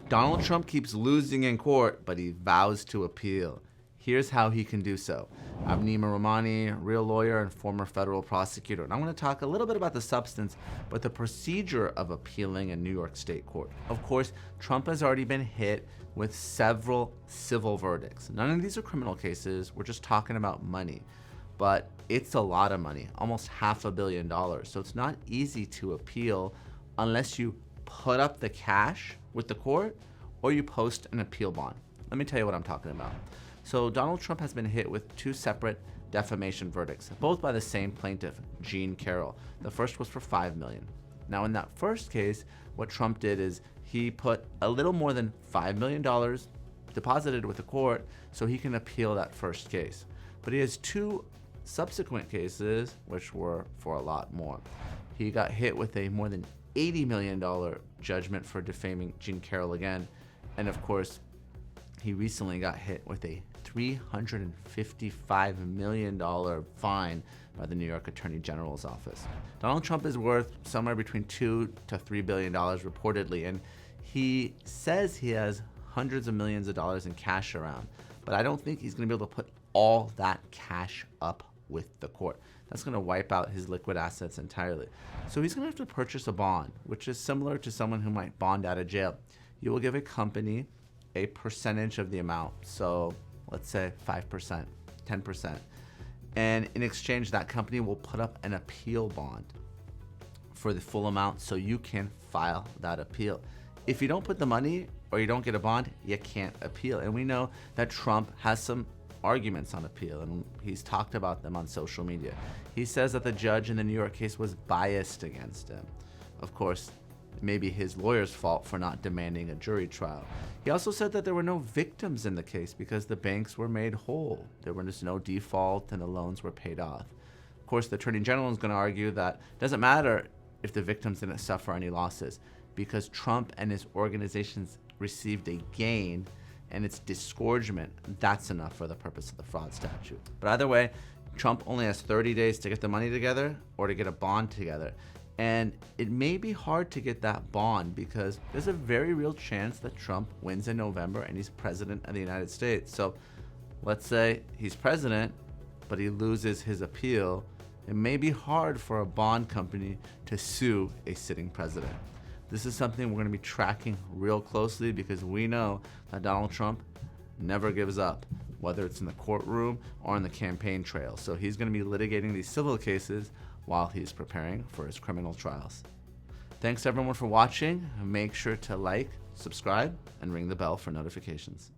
Donald Trump keeps losing in court, but he vows to appeal. Here's how he can do so. I'm Neama Rahmani, real lawyer and former federal prosecutor, and I'm going to talk a little bit about the substance, but the procedure of appealing in New York State Court. Of course, Trump has already been hit with several civil verdicts. None of these are criminal cases. We're just talking about money, but it's a lot of money, almost $500 million. So it's not easy to appeal unless you put up the cash with the court or you post an appeal bond. Let me tell you what I'm talking about. So Donald Trump has been hit with two separate defamation verdicts, both by the same plaintiff, Jean Carroll. The first was for $5 million. Now in that first case, what Trump did is he put a little more than $5 million deposited with the court so he can appeal that first case. But he has two subsequent cases which were for a lot more. He got hit with a more than $80 million judgment for defaming Jean Carroll again. And of course, he recently got hit with a $355 million fine by the New York Attorney General's office. Donald Trump is worth somewhere between $2 to $3 billion reportedly, and he says he has hundreds of millions of dollars in cash around, but I don't think he's going to be able to put all that cash up with the court. That's going to wipe out his liquid assets entirely. So he's going to have to purchase a bond, which is similar to someone who might bond out of jail. You will give a company a percentage of the amount. So let's say 5%, 10%. And in exchange, that company will put up an appeal bond for the full amount so you can file that appeal. If you don't put the money or you don't get a bond, you can't appeal. And we know that Trump has some arguments on appeal, and he's talked about them on social media. He says that the judge in the New York case was biased against him. Of course, it may be his lawyer's fault for not demanding a jury trial. He also said that there were no victims in the case because the banks were made whole. There was no default and the loans were paid off. Of course, the Attorney General is going to argue that it doesn't matter if the victims didn't suffer any losses because Trump and his organizations received a gain and its disgorgement. That's enough for the purpose of the fraud statute. But either way, Trump only has 30 days to get the money together or to get a bond together. And it may be hard to get that bond because there's a very real chance that Trump wins in November and he's president of the United States. So let's say he's president, but he loses his appeal. It may be hard for a bond company to sue a sitting president. This is something we're going to be tracking real closely because we know that Donald Trump never gives up, whether it's in the courtroom or on the campaign trail. So he's going to be litigating these civil cases while he's preparing for his criminal trials. Thanks everyone for watching. Make sure to like, subscribe, and ring the bell for notifications.